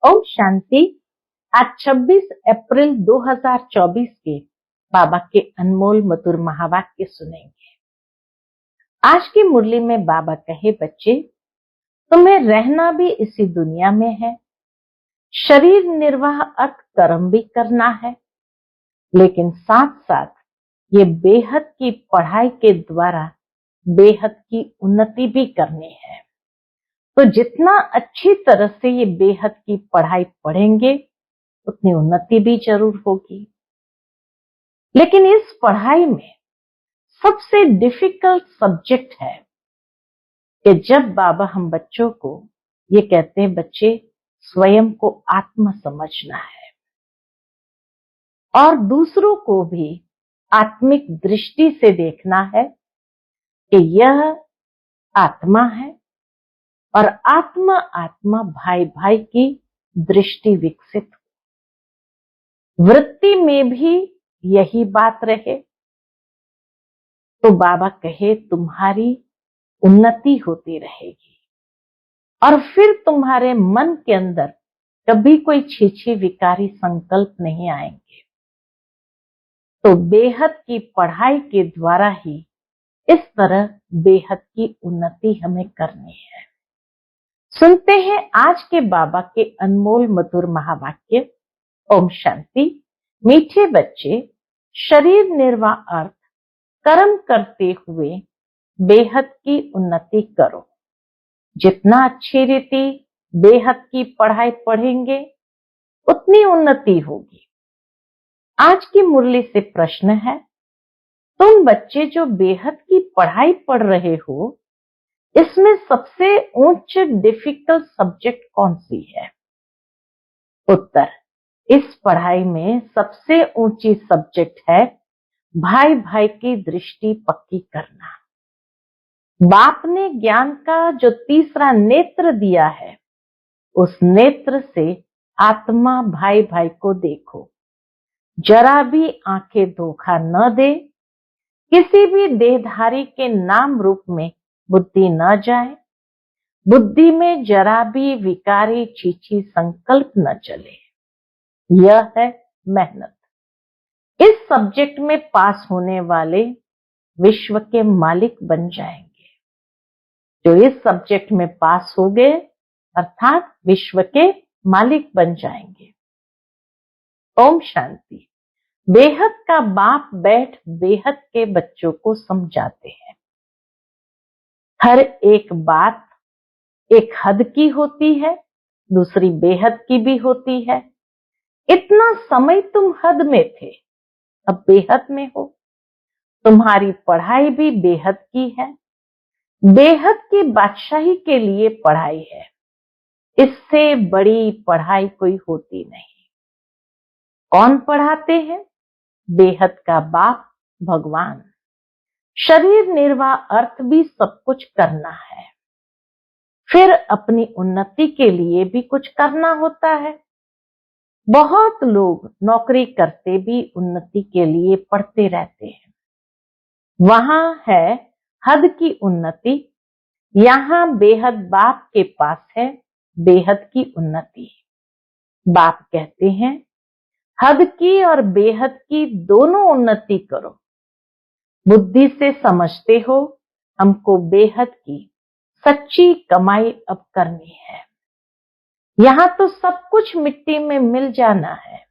ओम शांति। आज 26 अप्रैल 2024 के बाबा के अनमोल मधुर महावाक्य सुनेंगे। आज की मुरली में बाबा कहे, बच्चे तुम्हें रहना भी इसी दुनिया में है, शरीर निर्वाह अर्थ कर्म भी करना है, लेकिन साथ साथ ये बेहद की पढ़ाई के द्वारा बेहद की उन्नति भी करनी है। तो जितना अच्छी तरह से ये बेहद की पढ़ाई पढ़ेंगे उतनी उन्नति भी जरूर होगी। लेकिन इस पढ़ाई में सबसे डिफिकल्ट सब्जेक्ट है कि जब बाबा हम बच्चों को ये कहते हैं, बच्चे स्वयं को आत्मा समझना है और दूसरों को भी आत्मिक दृष्टि से देखना है कि यह आत्मा है और आत्मा आत्मा भाई भाई की दृष्टि विकसित हो। वृत्ति में भी यही बात रहे तो बाबा कहे तुम्हारी उन्नति होती रहेगी और फिर तुम्हारे मन के अंदर कभी कोई छीछी विकारी संकल्प नहीं आएंगे। तो बेहद की पढ़ाई के द्वारा ही इस तरह बेहद की उन्नति हमें करनी है। सुनते हैं आज के बाबा के अनमोल मधुर महावाक्य। ओम शांति। मीठे बच्चे, शरीर निर्वाह अर्थ कर्म करते हुए बेहद की उन्नति करो। जितना अच्छी रीति बेहद की पढ़ाई पढ़ेंगे उतनी उन्नति होगी। आज की मुरली से प्रश्न है, तुम बच्चे जो बेहद की पढ़ाई पढ़ रहे हो, इसमें सबसे उच्च डिफिकल्ट सब्जेक्ट कौन सी है? उत्तर, इस पढ़ाई में सबसे ऊंची सब्जेक्ट है भाई भाई की दृष्टि पक्की करना। बाप ने ज्ञान का जो तीसरा नेत्र दिया है, उस नेत्र से आत्मा भाई भाई को देखो। जरा भी आंखें धोखा न दे, किसी भी देहधारी के नाम रूप में बुद्धि न जाए, बुद्धि में जरा भी विकारी छीछी संकल्प न चले। यह है मेहनत। इस सब्जेक्ट में पास होने वाले विश्व के मालिक बन जाएंगे। जो इस सब्जेक्ट में पास हो गए अर्थात विश्व के मालिक बन जाएंगे। ओम शांति। बेहद का बाप बैठ बेहद के बच्चों को समझाते हैं। हर एक बात एक हद की होती है, दूसरी बेहद की भी होती है। इतना समय तुम हद में थे, अब बेहद में हो। तुम्हारी पढ़ाई भी बेहद की है। बेहद की बादशाही के लिए पढ़ाई है। इससे बड़ी पढ़ाई कोई होती नहीं। कौन पढ़ाते हैं? बेहद का बाप भगवान। शरीर निर्वाह अर्थ भी सब कुछ करना है, फिर अपनी उन्नति के लिए भी कुछ करना होता है। बहुत लोग नौकरी करते भी उन्नति के लिए पढ़ते रहते हैं। वहां है हद की उन्नति, यहां बेहद बाप के पास है बेहद की उन्नति। बाप कहते हैं, हद की और बेहद की दोनों उन्नति करो। बुद्धि से समझते हो हमको बेहद की सच्ची कमाई अब करनी है। यहां तो सब कुछ मिट्टी में मिल जाना है।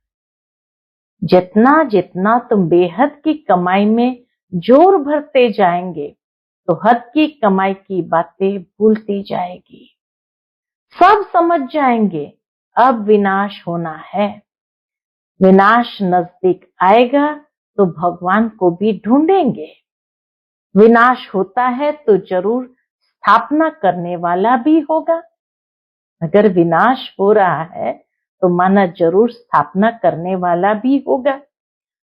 जितना जितना तुम बेहद की कमाई में जोर भरते जाएंगे तो हद की कमाई की बातें भूलती जाएगी। सब समझ जाएंगे अब विनाश होना है। विनाश नजदीक आएगा तो भगवान को भी ढूंढेंगे। विनाश होता है तो जरूर स्थापना करने वाला भी होगा। अगर विनाश हो रहा है तो माना जरूर स्थापना करने वाला भी होगा।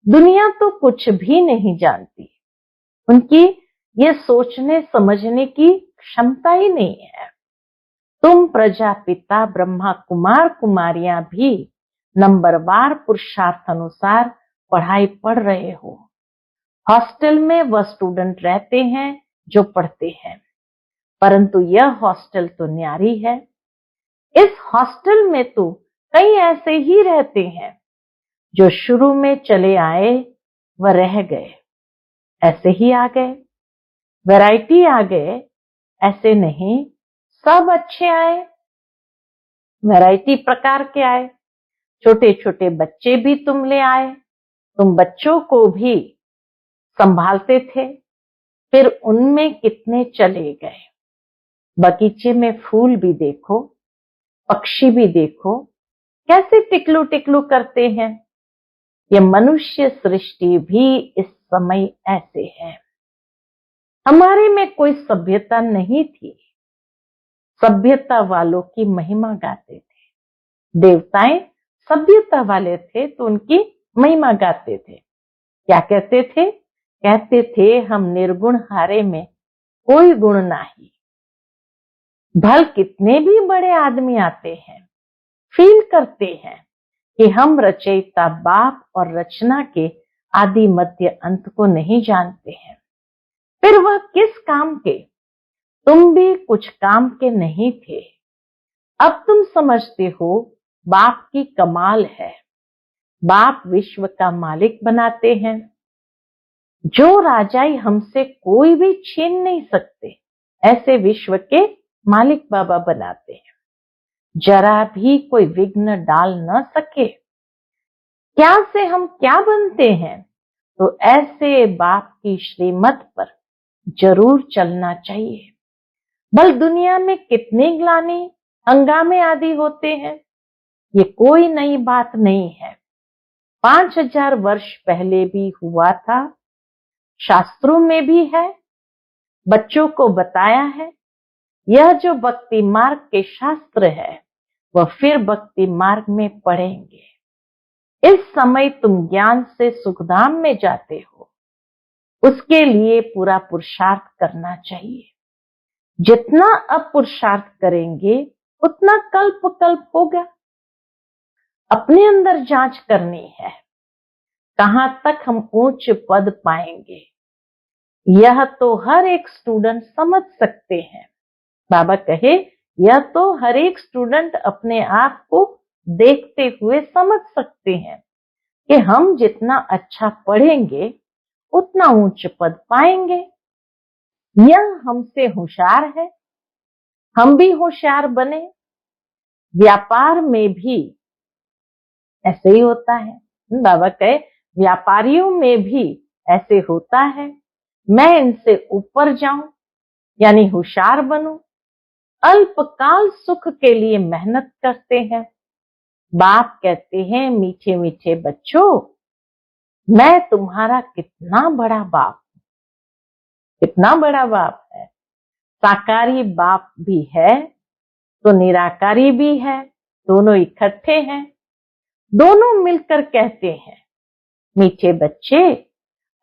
दुनिया तो कुछ भी नहीं जानती, उनकी ये सोचने समझने की क्षमता ही नहीं है। तुम प्रजापिता ब्रह्मा कुमार कुमारियां भी नंबरवार पुरुषार्थ अनुसार पढ़ाई पढ़ रहे हो। हॉस्टल में वह स्टूडेंट रहते हैं जो पढ़ते हैं, परंतु यह हॉस्टल तो न्यारी है। इस हॉस्टल में तो कई ऐसे ही रहते हैं जो शुरू में चले आए व रह गए, ऐसे ही आ गए। वैरायटी आ गए, ऐसे नहीं सब अच्छे आए, वैरायटी प्रकार के आए। छोटे छोटे बच्चे भी तुम ले आए, तुम बच्चों को भी संभालते थे, फिर उनमें कितने चले गए। बगीचे में फूल भी देखो, पक्षी भी देखो, कैसे टिकलू टिकलू करते हैं। ये मनुष्य सृष्टि भी इस समय ऐसे है। हमारे में कोई सभ्यता नहीं थी, सभ्यता वालों की महिमा गाते थे। देवताएं सभ्यता वाले थे तो उनकी महिमा गाते थे। क्या कहते थे? कहते थे हम निर्गुण हारे में कोई गुण नहीं। भल कितने भी बड़े आदमी आते हैं, फील करते हैं कि हम रचयिता बाप और रचना के आदि मध्य अंत को नहीं जानते हैं। फिर वह किस काम के? तुम भी कुछ काम के नहीं थे। अब तुम समझते हो बाप की कमाल है। बाप विश्व का मालिक बनाते हैं। जो राजाई हमसे कोई भी छीन नहीं सकते, ऐसे विश्व के मालिक बाबा बनाते हैं। जरा भी कोई विघ्न डाल न सके। क्या से हम क्या बनते हैं, तो ऐसे बाप की श्रीमत पर जरूर चलना चाहिए। भल दुनिया में कितने ग्लानि हंगामे आदि होते हैं, ये कोई नई बात नहीं है। 5000 वर्ष पहले भी हुआ था, शास्त्रों में भी है, बच्चों को बताया है। यह जो भक्ति मार्ग के शास्त्र है वह फिर भक्ति मार्ग में पढ़ेंगे। इस समय तुम ज्ञान से सुखधाम में जाते हो, उसके लिए पूरा पुरुषार्थ करना चाहिए। जितना अब पुरुषार्थ करेंगे उतना कल्प कल्प होगा। अपने अंदर जांच करनी है, कहां तक हम उच्च पद पाएंगे। यह तो हर एक स्टूडेंट समझ सकते हैं। बाबा कहे यह तो हर एक स्टूडेंट अपने आप को देखते हुए समझ सकते हैं कि हम जितना अच्छा पढ़ेंगे उतना उच्च पद पाएंगे। यह हमसे होशियार है, हम भी होशियार बने। व्यापार में भी ऐसे ही होता है। बाबा कहे व्यापारियों में भी ऐसे होता है। मैं इनसे ऊपर जाऊं यानी होशियार बनूं। अल्पकाल सुख के लिए मेहनत करते हैं। बाप कहते हैं मीठे मीठे बच्चों, मैं तुम्हारा कितना बड़ा बाप, कितना बड़ा बाप है। साकारी बाप भी है तो निराकारी भी है, दोनों इकट्ठे हैं। दोनों मिलकर कहते हैं मीठे बच्चे,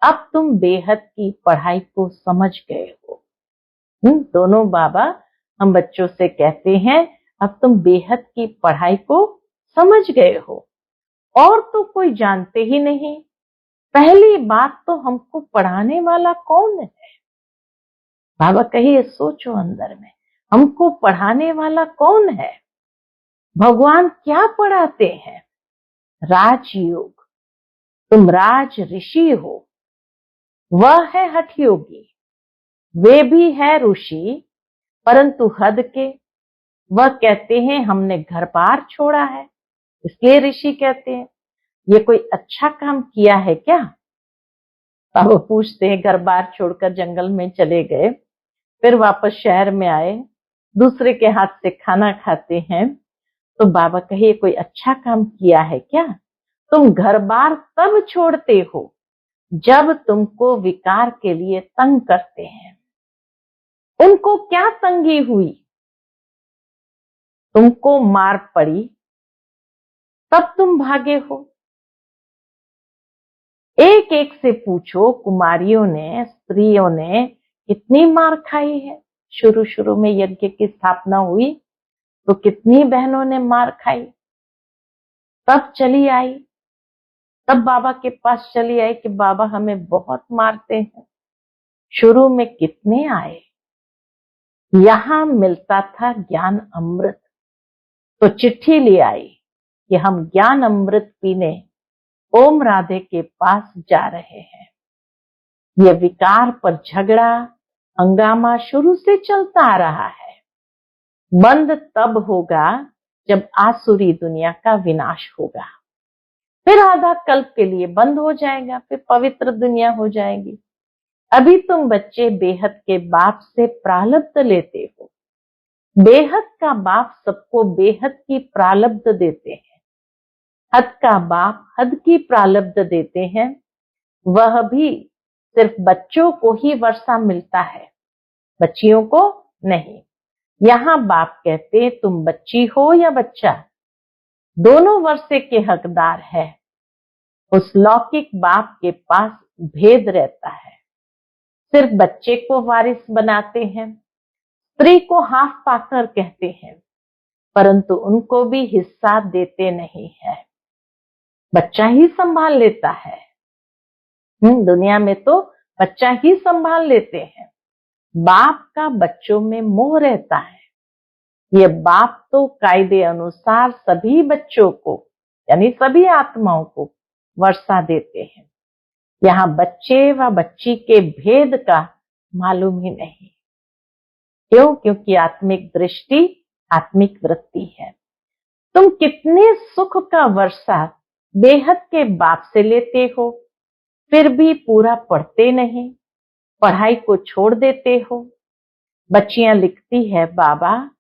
अब तुम बेहद की पढ़ाई को समझ गए हो। दोनों बाबा हम बच्चों से कहते हैं अब तुम बेहद की पढ़ाई को समझ गए हो, और तो कोई जानते ही नहीं। पहली बात तो हमको पढ़ाने वाला कौन है? बाबा कहिए सोचो अंदर में, हमको पढ़ाने वाला कौन है? भगवान क्या पढ़ाते हैं? राजयोग। तुम राज ऋषि हो, वह है हठ योगी। वे भी है ऋषि परंतु हद के। वह कहते हैं हमने घर बार छोड़ा है, इसलिए ऋषि कहते हैं। ये कोई अच्छा काम किया है क्या? बाबा पूछते हैं घर बार छोड़कर जंगल में चले गए, फिर वापस शहर में आए, दूसरे के हाथ से खाना खाते हैं, तो बाबा कहे कोई अच्छा काम किया है क्या? तुम घर बार तब छोड़ते हो जब तुमको विकार के लिए तंग करते हैं। उनको क्या तंगी हुई? तुमको मार पड़ी तब तुम भागे हो। एक एक से पूछो, कुमारियों ने, स्त्रियों ने कितनी मार खाई है। शुरू शुरू में यज्ञ की स्थापना हुई तो कितनी बहनों ने मार खाई, तब चली आई, तब बाबा के पास चली आई कि बाबा हमें बहुत मारते हैं। शुरू में कितने आए, यहां मिलता था ज्ञान अमृत, तो चिट्ठी ले आई कि हम ज्ञान अमृत पीने ओम राधे के पास जा रहे हैं। ये विकार पर झगड़ा हंगामा शुरू से चलता आ रहा है। बंद तब होगा जब आसुरी दुनिया का विनाश होगा। फिर आधा कल्प के लिए बंद हो जाएगा, फिर पवित्र दुनिया हो जाएगी। अभी तुम बच्चे बेहद के बाप से प्रारब्ध लेते हो। बेहद का बाप सबको बेहद की प्रारब्ध देते हैं। हद का बाप हद की प्रारब्ध देते हैं। वह भी सिर्फ बच्चों को ही वर्षा मिलता है, बच्चियों को नहीं। यहाँ बाप कहते तुम बच्ची हो या बच्चा, दोनों वर्षे के हकदार है। उस लौकिक बाप के पास भेद रहता है। सिर्फ बच्चे को वारिस बनाते हैं, स्त्री को हाफ पाकर कहते हैं, परंतु उनको भी हिस्सा देते नहीं है। बच्चा ही संभाल लेता है। दुनिया में तो बच्चा ही संभाल लेते हैं। बाप का बच्चों में मोह रहता है। ये बाप तो कायदे अनुसार सभी बच्चों को यानी सभी आत्माओं को वर्षा देते हैं। यहाँ बच्चे व बच्ची के भेद का मालूम ही नहीं। क्यों? क्योंकि आत्मिक दृष्टि आत्मिक वृत्ति है। तुम कितने सुख का वर्षा बेहद के बाप से लेते हो, फिर भी पूरा पढ़ते नहीं, पढ़ाई को छोड़ देते हो। बच्चियां लिखती है, बाबा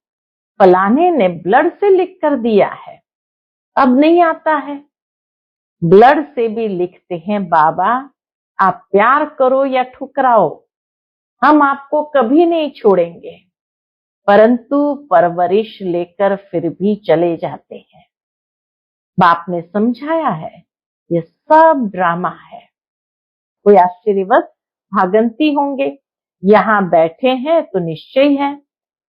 फलाने ने ब्लड से लिख कर दिया है, अब नहीं आता है। ब्लड से भी लिखते हैं, बाबा आप प्यार करो या ठुकराओ, हम आपको कभी नहीं छोड़ेंगे। परंतु परवरिश लेकर फिर भी चले जाते हैं। बाप ने समझाया है ये सब ड्रामा है। कोई आश्चर्यवश भागंती होंगे, यहाँ बैठे हैं तो निश्चय है,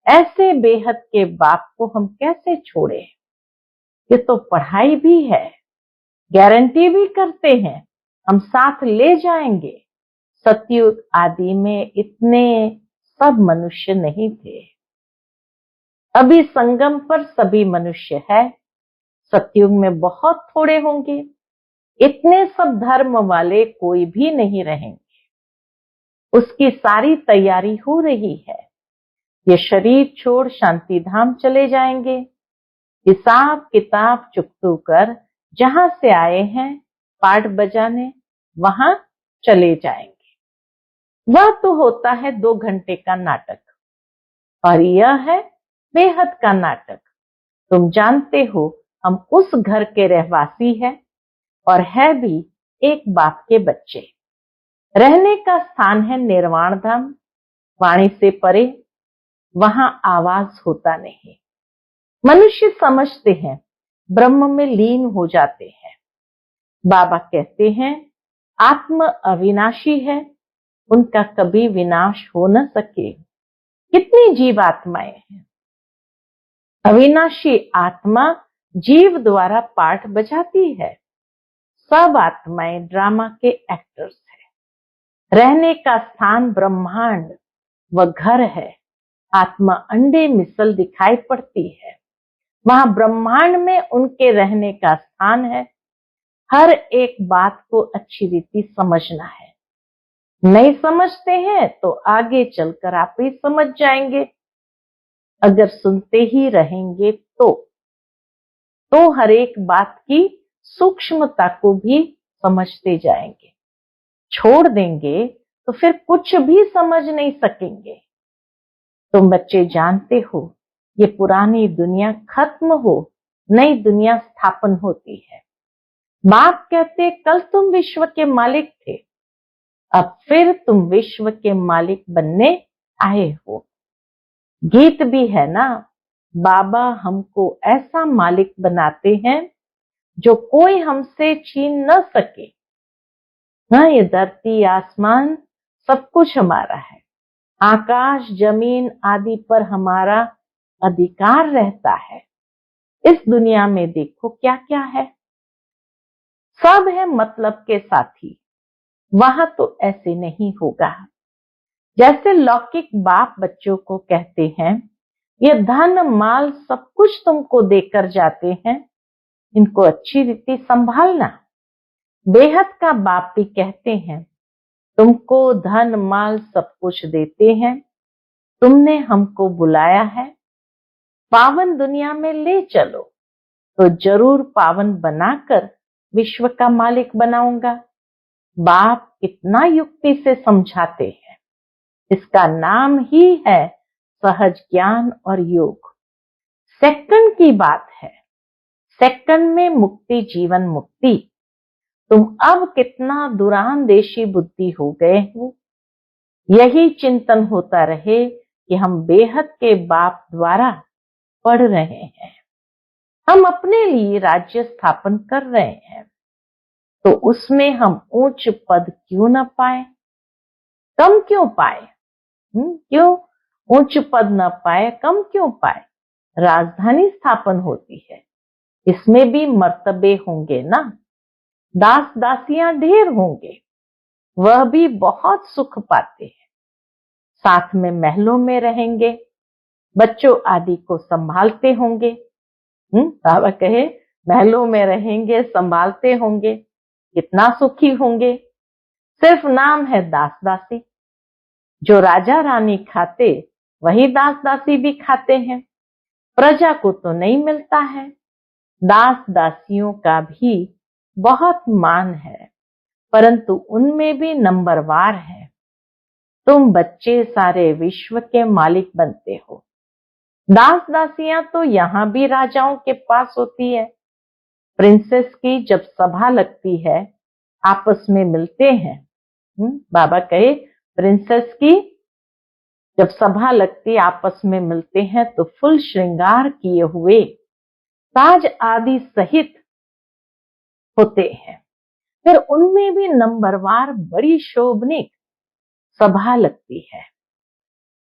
ऐसे बेहद के बाप को हम कैसे छोड़े। ये तो पढ़ाई भी है, गारंटी भी करते हैं हम साथ ले जाएंगे। सतयुग आदि में इतने सब मनुष्य नहीं थे। अभी संगम पर सभी मनुष्य है, सतयुग में बहुत थोड़े होंगे। इतने सब धर्म वाले कोई भी नहीं रहेंगे। उसकी सारी तैयारी हो रही है। ये शरीर छोड़ शांति धाम चले जाएंगे। हिसाब किताब चुकतू कर जहां से आए हैं पाठ बजाने, वहां चले जाएंगे। वह तो होता है 2 घंटे का नाटक, और यह है बेहद का नाटक। तुम जानते हो हम उस घर के रहवासी हैं और है भी एक बाप के बच्चे। रहने का स्थान है निर्वाण धाम, वाणी से परे, वहां आवाज होता नहीं। मनुष्य समझते हैं ब्रह्म में लीन हो जाते हैं। बाबा कहते हैं आत्मा अविनाशी है, उनका कभी विनाश हो न सके। कितनी जीव आत्माएं हैं। अविनाशी आत्मा जीव द्वारा पाठ बजाती है। सब आत्माएं ड्रामा के एक्टर्स हैं। रहने का स्थान ब्रह्मांड व घर है। आत्मा अंडे मिसल दिखाई पड़ती है, वहां ब्रह्मांड में उनके रहने का स्थान है। हर एक बात को अच्छी रीति समझना है। नहीं समझते हैं तो आगे चलकर आप ही समझ जाएंगे। अगर सुनते ही रहेंगे तो हर एक बात की सूक्ष्मता को भी समझते जाएंगे। छोड़ देंगे तो फिर कुछ भी समझ नहीं सकेंगे। तुम बच्चे जानते हो ये पुरानी दुनिया खत्म हो, नई दुनिया स्थापन होती है। बाप कहते कल तुम विश्व के मालिक थे, अब फिर तुम विश्व के मालिक बनने आए हो। गीत भी है ना, बाबा हमको ऐसा मालिक बनाते हैं जो कोई हमसे छीन न सके। हाँ, ये धरती आसमान सब कुछ हमारा है। आकाश जमीन आदि पर हमारा अधिकार रहता है। इस दुनिया में देखो क्या क्या है, सब है मतलब के साथी। वहां तो ऐसे नहीं होगा। जैसे लौकिक बाप बच्चों को कहते हैं ये धन माल सब कुछ तुमको देकर जाते हैं, इनको अच्छी रीति संभालना। बेहद का बाप भी कहते हैं, तुमको धन माल सब कुछ देते हैं, तुमने हमको बुलाया है, पावन दुनिया में ले चलो, तो जरूर पावन बनाकर विश्व का मालिक बनाऊंगा। बाप कितना युक्ति से समझाते हैं। इसका नाम ही है सहज ज्ञान और योग। सेकंड की बात है, सेकंड में मुक्ति, जीवन मुक्ति। तुम अब कितना दूरांदेशी बुद्धि हो गए हो। यही चिंतन होता रहे कि हम बेहद के बाप द्वारा पढ़ रहे हैं, हम अपने लिए राज्य स्थापन कर रहे हैं, तो उसमें हम ऊंच पद क्यों न पाए, कम क्यों पाए? क्यों ऊंच पद न पाए, कम क्यों पाए? राजधानी स्थापन होती है, इसमें भी मर्तबे होंगे ना, दास दासियां ढेर होंगे, वह भी बहुत सुख पाते हैं। साथ में महलों में रहेंगे, बच्चों आदि को संभालते होंगे। बाबा कहे महलों में रहेंगे, संभालते होंगे, कितना सुखी होंगे। सिर्फ नाम है दास दासी। जो राजा रानी खाते वही दास दासी भी खाते हैं, प्रजा को तो नहीं मिलता है। दास दासियों का भी बहुत मान है, परंतु उनमें भी नंबरवार है। तुम बच्चे सारे विश्व के मालिक बनते हो। दास दासियां तो यहां भी राजाओं के पास होती है। प्रिंसेस की जब सभा लगती है, आपस में मिलते हैं। बाबा कहे प्रिंसेस की जब सभा लगती, आपस में मिलते हैं, तो फुल श्रृंगार किए हुए ताज आदि सहित होते हैं। फिर उनमें भी नंबरवार बड़ी शोभनीक सभा लगती है।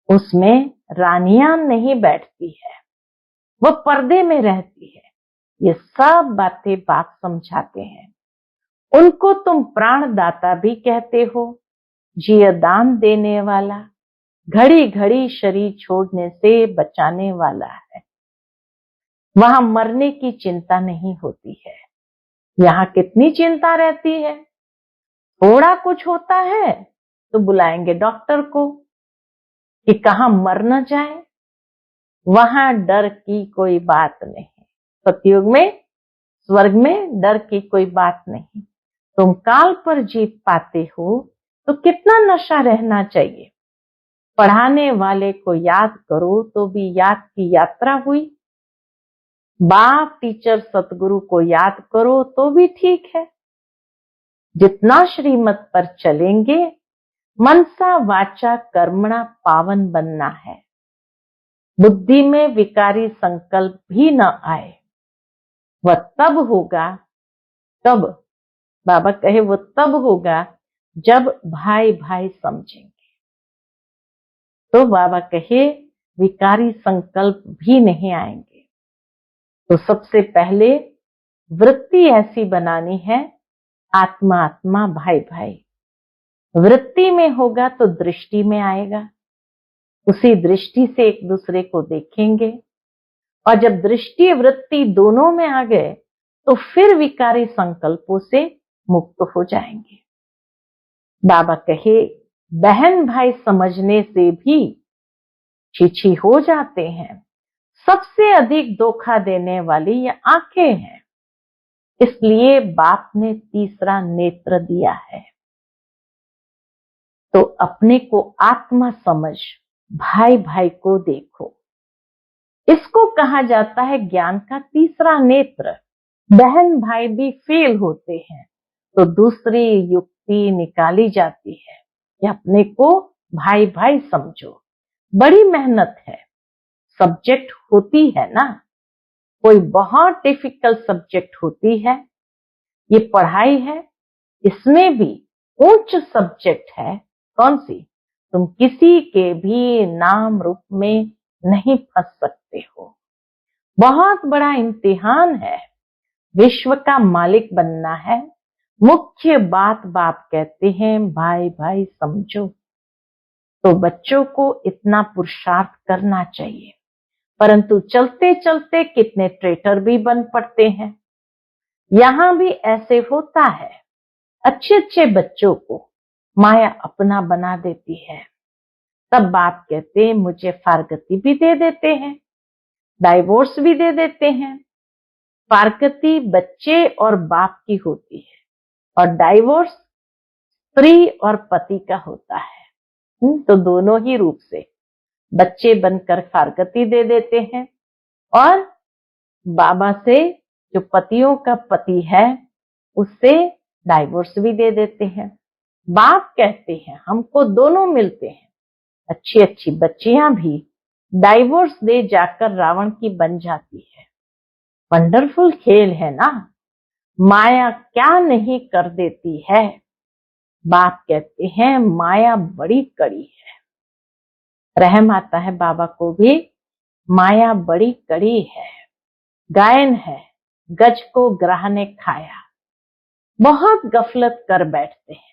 उसमें रानियां नहीं बैठती है, वह पर्दे में रहती है। ये सब बातें बाप समझाते हैं। उनको तुम प्राणदाता भी कहते हो, जिय दान देने वाला, घड़ी घड़ी शरीर छोड़ने से बचाने वाला है। वहां मरने की चिंता नहीं होती है। यहाँ कितनी चिंता रहती है। थोड़ा कुछ होता है तो बुलाएंगे डॉक्टर को कि कहाँ मर न जाए। वहां डर की कोई बात नहीं। सतयुग में, स्वर्ग में डर की कोई बात नहीं। तुम काल पर जीत पाते हो तो कितना नशा रहना चाहिए। पढ़ाने वाले को याद करो तो भी याद की यात्रा हुई। बाप टीचर सतगुरु को याद करो तो भी ठीक है। जितना श्रीमत पर चलेंगे, मनसा वाचा कर्मणा पावन बनना है। बुद्धि में विकारी संकल्प भी न आए। वह तब होगा, कब? बाबा कहे वो तब होगा जब भाई भाई समझेंगे। तो बाबा कहे विकारी संकल्प भी नहीं आएंगे। तो सबसे पहले वृत्ति ऐसी बनानी है, आत्मा आत्मा भाई भाई। वृत्ति में होगा तो दृष्टि में आएगा। उसी दृष्टि से एक दूसरे को देखेंगे, और जब दृष्टि वृत्ति दोनों में आ गए तो फिर विकारी संकल्पों से मुक्त हो जाएंगे। बाबा कहे बहन भाई समझने से भी छीछी हो जाते हैं। सबसे अधिक धोखा देने वाली ये आंखें हैं। इसलिए बाप ने तीसरा नेत्र दिया है। तो अपने को आत्मा समझ, भाई भाई को देखो। इसको कहा जाता है ज्ञान का तीसरा नेत्र। बहन भाई भी फेल होते हैं तो दूसरी युक्ति निकाली जाती है कि अपने को भाई भाई समझो। बड़ी मेहनत है, सब्जेक्ट होती है ना, कोई बहुत डिफिकल्ट सब्जेक्ट होती है। ये पढ़ाई है, इसमें भी उच्च सब्जेक्ट है। कौन सी? तुम किसी के भी नाम रूप में नहीं फंस सकते हो। बहुत बड़ा इम्तिहान है, विश्व का मालिक बनना है। मुख्य बात बाप कहते हैं भाई भाई समझो। तो बच्चों को इतना पुरुषार्थ करना चाहिए, परंतु चलते चलते कितने ट्रेटर भी बन पड़ते हैं। यहाँ भी ऐसे होता है। अच्छे अच्छे बच्चों को माया अपना बना देती है। तब बाप कहते मुझे फारगती भी दे देते हैं, डाइवोर्स भी दे देते हैं। फारगती बच्चे और बाप की होती है और डाइवोर्स स्त्री और पति का होता है। तो दोनों ही रूप से बच्चे बनकर फारगती दे देते हैं और बाबा से, जो पतियों का पति है, उससे डाइवोर्स भी दे देते हैं। बाप कहते हैं हमको दोनों मिलते हैं। अच्छी अच्छी बच्चियां भी डाइवोर्स दे जाकर रावण की बन जाती है। वंडरफुल खेल है ना, माया क्या नहीं कर देती है। बाप कहते हैं माया बड़ी कड़ी है। रहम आता है बाबा को भी, माया बड़ी कड़ी है। गायन है, गज को ग्राह ने खाया, बहुत गफलत कर बैठते हैं।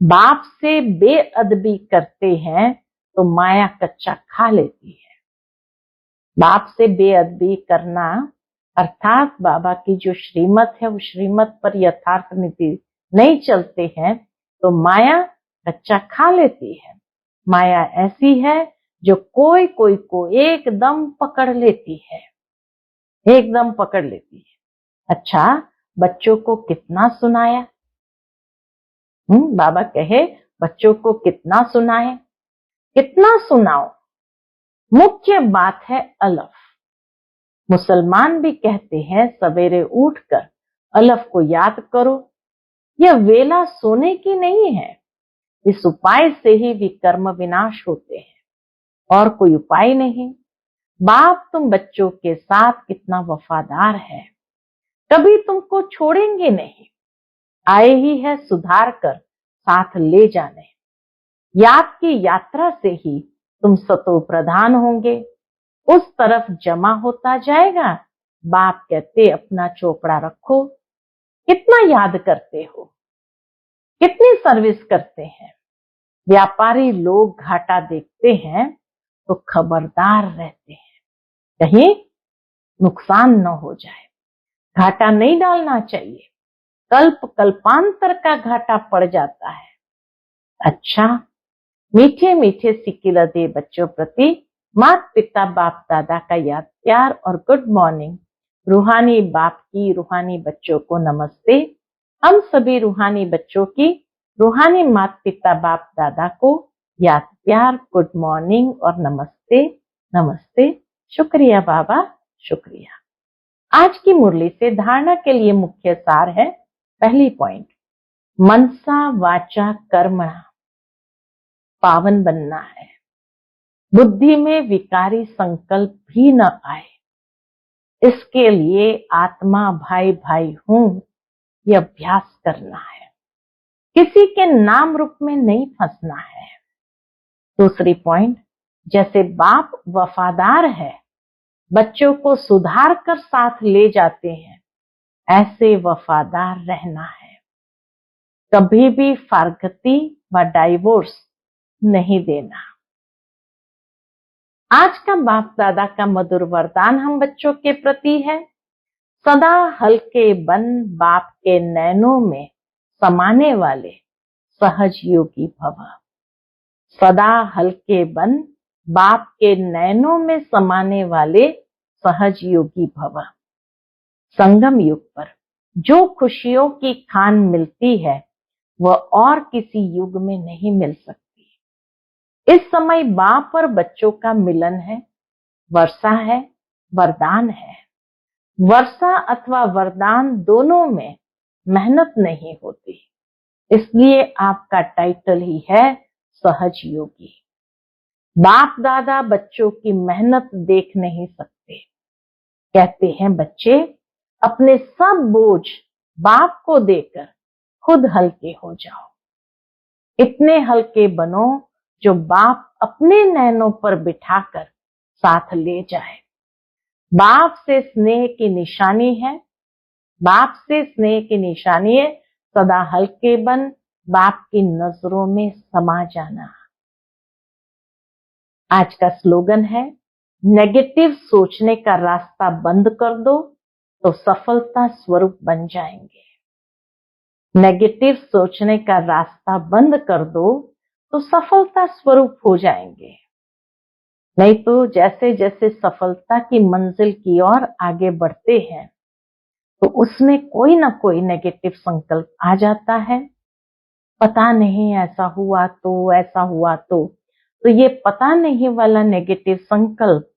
बाप से बेअदबी करते हैं तो माया कच्चा खा लेती है। बाप से बेअदबी करना अर्थात बाबा की जो श्रीमत है, वो श्रीमत पर यथार्थ नीति नहीं चलते हैं तो माया कच्चा खा लेती है। माया ऐसी है जो कोई कोई को एकदम पकड़ लेती है, एकदम पकड़ लेती है। अच्छा, बच्चों को कितना सुनाया? बाबा कहे बच्चों को कितना सुनाए, कितना सुनाओ। मुख्य बात है अलफ। मुसलमान भी कहते हैं सवेरे उठकर अलफ को याद करो। यह वेला सोने की नहीं है। इस उपाय से ही विकर्म विनाश होते हैं और कोई उपाय नहीं। बाप तुम बच्चों के साथ कितना वफादार है, कभी तुमको छोड़ेंगे नहीं। आए ही है सुधार कर साथ ले जाने। याद की यात्रा से ही तुम सतो प्रधान होंगे, उस तरफ जमा होता जाएगा। बाप कहते अपना चोपड़ा रखो। कितना याद करते हो, कितनी सर्विस करते हैं। व्यापारी लोग घाटा देखते हैं तो खबरदार रहते हैं, कहीं नुकसान न हो जाए। घाटा नहीं डालना चाहिए, कल्प कल्पांतर का घाटा पड़ जाता है। अच्छा, मीठे मीठे सिक्किला दे बच्चों प्रति माता पिता बाप दादा का याद प्यार और गुड मॉर्निंग। रूहानी बाप की रूहानी बच्चों को नमस्ते। हम सभी रूहानी बच्चों की रूहानी माता पिता बाप दादा को याद प्यार, गुड मॉर्निंग और नमस्ते नमस्ते। शुक्रिया बाबा, शुक्रिया। आज की मुरली से धारणा के लिए मुख्य सार है। पहली पॉइंट, मनसा वाचा कर्मणा पावन बनना है। बुद्धि में विकारी संकल्प भी न आए, इसके लिए आत्मा भाई भाई हूं यह अभ्यास करना है। किसी के नाम रूप में नहीं फंसना है। दूसरी पॉइंट, जैसे बाप वफादार है, बच्चों को सुधार कर साथ ले जाते हैं, ऐसे वफादार रहना है। कभी भी फारगती व डाइवोर्स नहीं देना। आज का बाप दादा का मधुर वरदान हम बच्चों के प्रति है। सदा हल्के बन बाप के नैनों में समाने वाले सहज योगी भव। सदा हल्के बन बाप के नैनों में समाने वाले सहज योगी भव। संगम युग पर जो खुशियों की खान मिलती है वह और किसी युग में नहीं मिल सकती। इस समय बाप और बच्चों का मिलन है, वर्षा है, वरदान है। वर्षा अथवा वरदान दोनों में मेहनत नहीं होती, इसलिए आपका टाइटल ही है सहज योगी। बाप दादा बच्चों की मेहनत देख नहीं सकते। कहते हैं बच्चे अपने सब बोझ बाप को देकर खुद हल्के हो जाओ। इतने हल्के बनो जो बाप अपने नैनों पर बिठाकर साथ ले जाए। बाप से स्नेह की निशानी है, बाप से स्नेह की निशानी है सदा हल्के बन बाप की नजरों में समा जाना। आज का स्लोगन है, नेगेटिव सोचने का रास्ता बंद कर दो तो सफलता स्वरूप बन जाएंगे। नेगेटिव सोचने का रास्ता बंद कर दो तो सफलता स्वरूप हो जाएंगे। नहीं तो जैसे जैसे सफलता की मंजिल की ओर आगे बढ़ते हैं तो उसमें कोई ना कोई नेगेटिव संकल्प आ जाता है। पता नहीं ऐसा हुआ तो, ऐसा हुआ तो ये पता नहीं वाला नेगेटिव संकल्प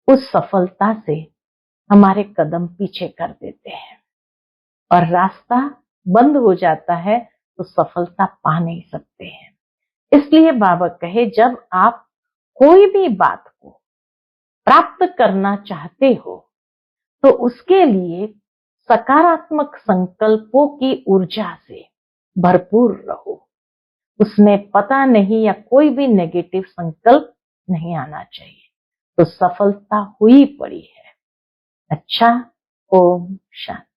उस सफलता से हमारे कदम पीछे कर देते हैं और रास्ता बंद हो जाता है तो सफलता पा नहीं सकते हैं। इसलिए बाबा कहे, जब आप कोई भी बात को प्राप्त करना चाहते हो तो उसके लिए सकारात्मक संकल्पों की ऊर्जा से भरपूर रहो। उसमें पता नहीं या कोई भी नेगेटिव संकल्प नहीं आना चाहिए, तो सफलता हुई पड़ी है। अच्छा, ओम शांति।